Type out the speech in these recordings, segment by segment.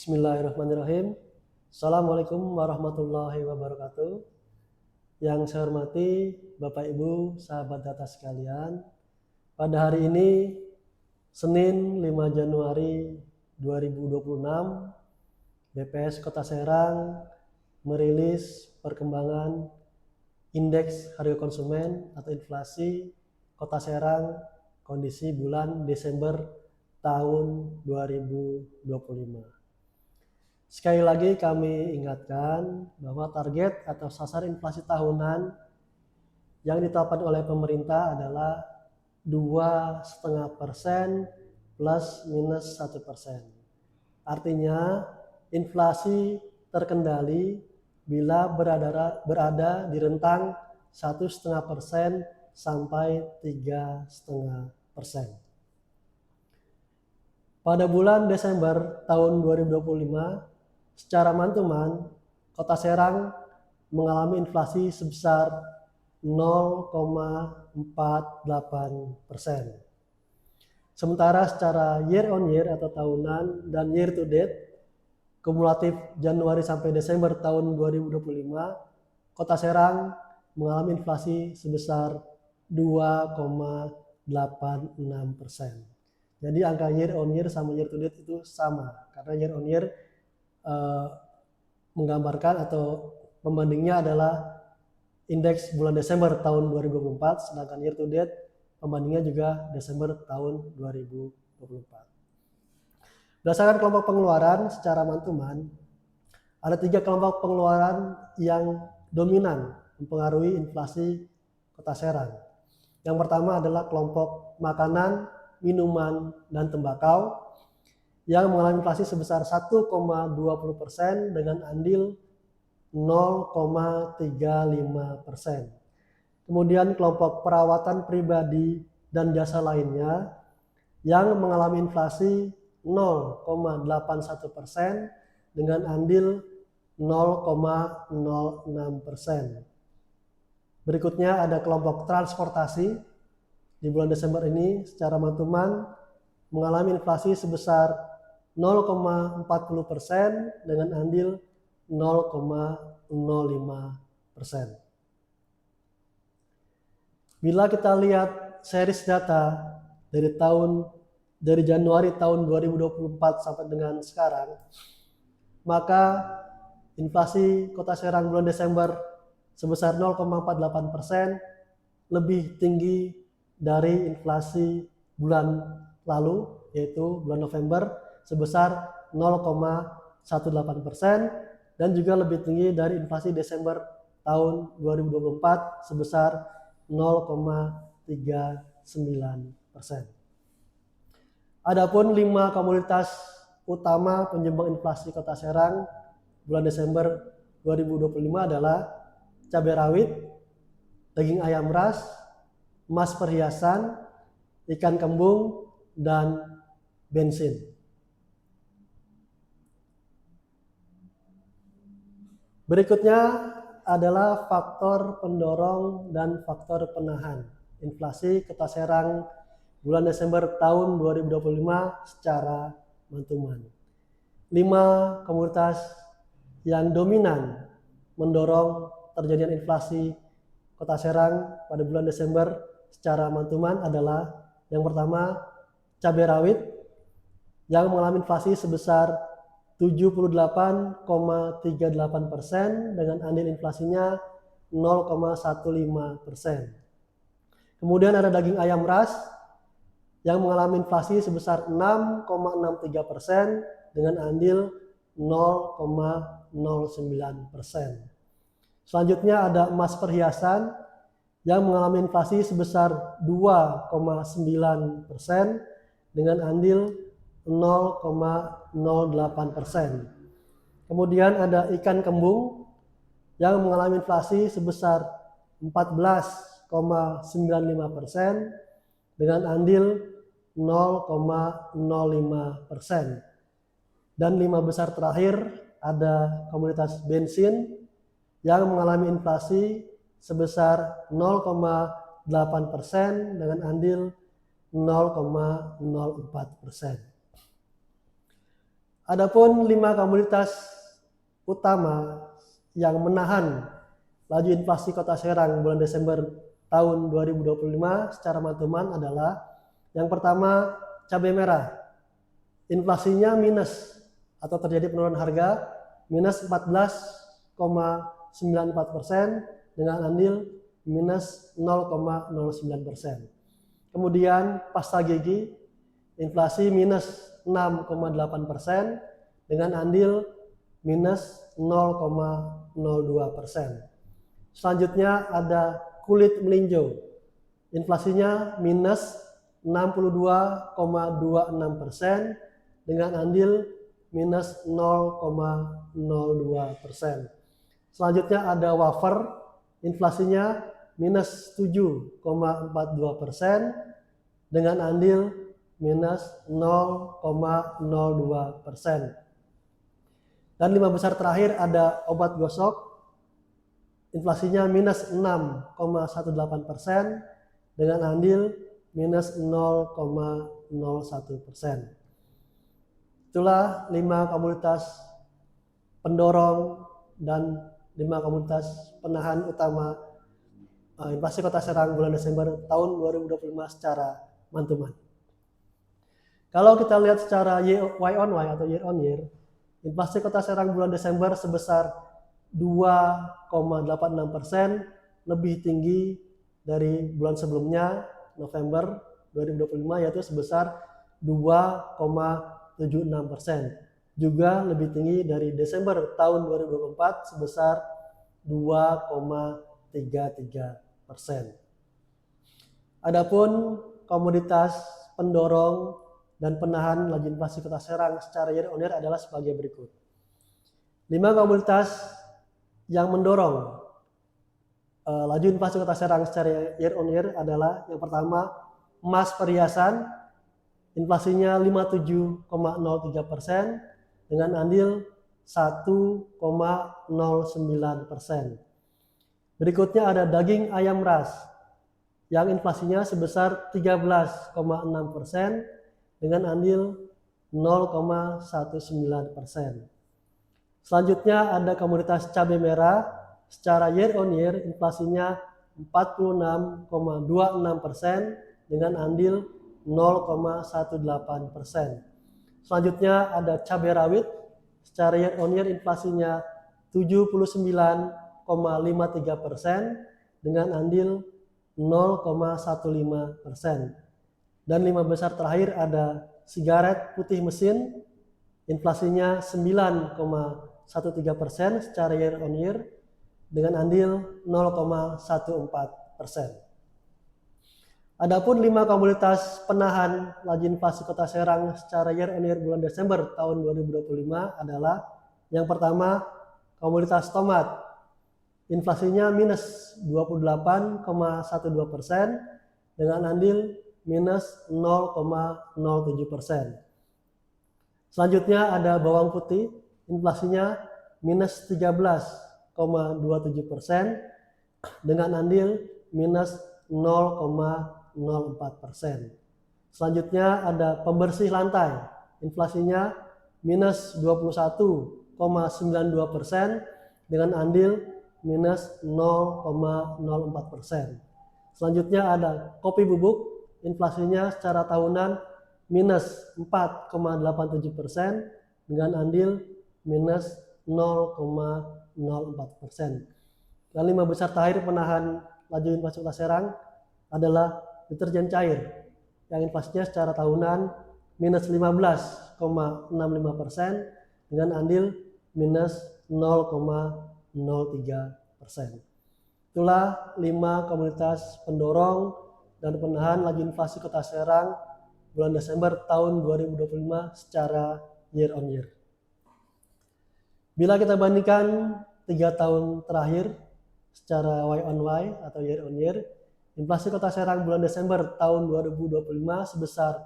Bismillahirrahmanirrahim. Assalamualaikum warahmatullahi wabarakatuh. Yang saya hormati Bapak Ibu, sahabat data sekalian. Pada hari ini, Senin 5 Januari 2026, BPS Kota Serang merilis perkembangan indeks harga konsumen atau inflasi Kota Serang kondisi bulan Desember tahun 2025. Sekali lagi kami ingatkan bahwa target atau sasaran inflasi tahunan yang ditetapkan oleh pemerintah adalah 2,5% plus minus 1%. Artinya inflasi terkendali bila berada di rentang 1,5% sampai 3,5%. Pada bulan Desember tahun 2025, secara mantuman, Kota Serang mengalami inflasi sebesar 0,48%. Sementara secara year on year atau tahunan dan year to date, kumulatif Januari sampai Desember tahun 2025, Kota Serang mengalami inflasi sebesar 2,86%. Jadi angka year on year sama year to date itu sama, karena year on year menggambarkan atau pembandingnya adalah indeks bulan Desember tahun 2024, sedangkan year to date pembandingnya juga Desember tahun 2024. Berdasarkan kelompok pengeluaran secara mantuman, ada 3 kelompok pengeluaran yang dominan mempengaruhi inflasi Kota Serang. Yang pertama adalah kelompok makanan, minuman, dan tembakau yang mengalami inflasi sebesar 1,20% dengan andil 0,35%. Kemudian kelompok perawatan pribadi dan jasa lainnya yang mengalami inflasi 0,81% dengan andil 0,06%. Berikutnya ada kelompok transportasi. Di bulan Desember ini secara mantuman mengalami inflasi sebesar 0,40% dengan andil 0,05%. Bila kita lihat series data dari Januari tahun 2024 sampai dengan sekarang, maka inflasi Kota Serang bulan Desember sebesar 0,48% lebih tinggi dari inflasi bulan lalu, yaitu bulan November sebesar 0,18% dan juga lebih tinggi dari inflasi Desember tahun 2024 sebesar 0,39%. Adapun 5 komoditas utama penyumbang inflasi Kota Serang bulan Desember 2025 adalah cabai rawit, daging ayam ras, emas perhiasan, ikan kembung, dan bensin. Berikutnya adalah faktor pendorong dan faktor penahan inflasi Kota Serang bulan Desember tahun 2025 secara mantuman. 5 komoditas yang dominan mendorong terjadinya inflasi Kota Serang pada bulan Desember secara mantuman adalah yang pertama cabai rawit yang mengalami inflasi sebesar 78,38% dengan andil inflasinya 0,15%. Kemudian ada daging ayam ras yang mengalami inflasi sebesar 6,63% dengan andil 0,09%. Selanjutnya ada emas perhiasan yang mengalami inflasi sebesar 2,9% dengan andil 0,08%. Kemudian ada ikan kembung yang mengalami inflasi sebesar 14,95% dengan andil 0,05%. Dan 5 besar terakhir ada komoditas bensin yang mengalami inflasi sebesar 0,8% dengan andil 0,04%. Adapun 5 komoditas utama yang menahan laju inflasi Kota Serang bulan Desember tahun 2025 secara mantuman adalah yang pertama cabai merah. Inflasinya minus atau terjadi penurunan harga minus 14,94% dengan andil minus 0,09%. Kemudian pasta gigi inflasi minus 6,8% dengan andil minus 0,02%. Selanjutnya ada kulit melinjo. Inflasinya minus 62,26% dengan andil minus 0,02%. Selanjutnya ada wafer. Inflasinya minus 7,42% dengan andil minus 0,02%. Dan 5 besar terakhir ada obat gosok. Inflasinya minus 6,18% dengan andil minus 0,01%. Itulah 5 komoditas pendorong dan 5 komoditas penahan utama inflasi Kota Serang bulan Desember tahun 2025 secara mantuman. Kalau kita lihat secara Y on Y atau year on year, inflasi Kota Serang bulan Desember sebesar 2,86%, lebih tinggi dari bulan sebelumnya November 2025 yaitu sebesar 2,76%. Juga lebih tinggi dari Desember tahun 2024 sebesar 2,33%. Adapun komoditas pendorong dan penahan laju inflasi Kota Serang secara year on year adalah sebagai berikut. 5 komoditas yang mendorong laju inflasi Kota Serang secara year on year adalah yang pertama emas perhiasan, inflasinya 57,03% dengan andil 1,09%. Berikutnya ada daging ayam ras yang inflasinya sebesar 13,6% dengan andil 0,19%. Selanjutnya ada komoditas cabai merah secara year on year inflasinya 46,26% dengan andil 0,18%. Selanjutnya ada cabai rawit secara year on year inflasinya 79,53% dengan andil 0,15%. Dan 5 besar terakhir ada sigaret putih mesin, inflasinya 9,13% secara year on year dengan andil 0,14%. Adapun 5 komoditas penahan laju inflasi Kota Serang secara year on year bulan Desember tahun 2025 adalah yang pertama komoditas tomat. Inflasinya minus 28,12% dengan andil minus 0,07%. Selanjutnya ada bawang putih, inflasinya minus 13,27% dengan andil minus 0,04%. Selanjutnya ada pembersih lantai, inflasinya minus 21,92% dengan andil minus 0,04%. Selanjutnya ada kopi bubuk, inflasinya secara tahunan minus 4,87% dengan andil minus 0,04%. Dan 5 besar terakhir penahan laju inflasi Kota Serang adalah deterjen cair yang inflasinya secara tahunan minus 15,65% dengan andil minus 0,03%. Itulah 5 komoditas pendorong dan penahan laju inflasi Kota Serang bulan Desember tahun 2025 secara year on year. Bila kita bandingkan 3 tahun terakhir secara Y on Y atau year on year, inflasi Kota Serang bulan Desember tahun 2025 sebesar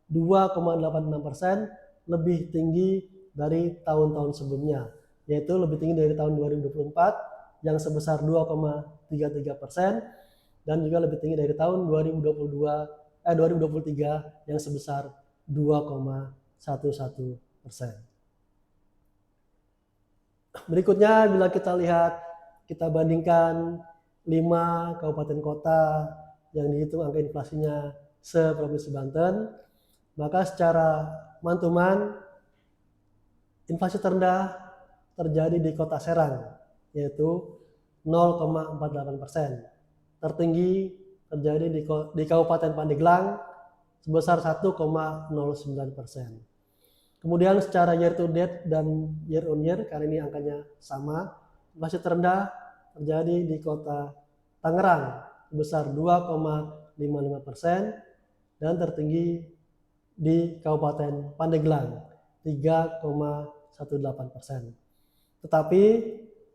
2,86%, lebih tinggi dari tahun-tahun sebelumnya, yaitu lebih tinggi dari tahun 2024 yang sebesar 2,33% dan juga lebih tinggi dari tahun 2023 yang sebesar 2,11%. Berikutnya bila kita bandingkan 5 kabupaten kota yang dihitung angka inflasinya se-Provinsi Banten, maka secara mantuman inflasi terendah terjadi di Kota Serang, yaitu 0,48%. Tertinggi terjadi di Kabupaten Pandeglang sebesar 1,09%. Kemudian secara year to date dan year on year, karena ini angkanya sama, inflasi terendah terjadi di Kota Tangerang sebesar 2,55% dan tertinggi di Kabupaten Pandeglang 3,18%. Tetapi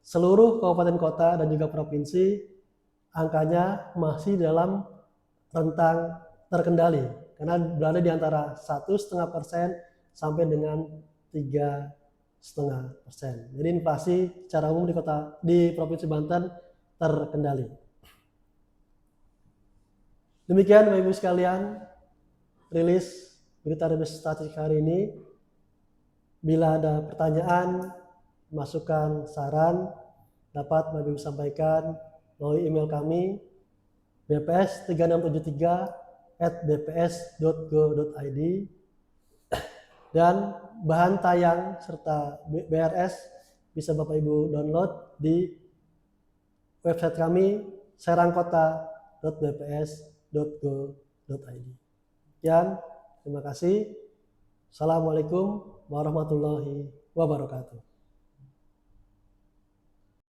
seluruh kabupaten kota dan juga provinsi angkanya masih dalam rentang terkendali karena berada di antara 1,5% sampai dengan 3,5%. Jadi inflasi secara umum di Provinsi Banten terkendali. Demikian Bapak Ibu sekalian, berita rilis statistik hari ini. Bila ada pertanyaan, masukan, saran, dapat Bapak Ibu sampaikan melalui email kami bps3673@bps.go.id, dan bahan tayang serta BRS bisa Bapak Ibu download di website kami serangkota.bps.go.id. Sekian, terima kasih. Assalamualaikum warahmatullahi wabarakatuh.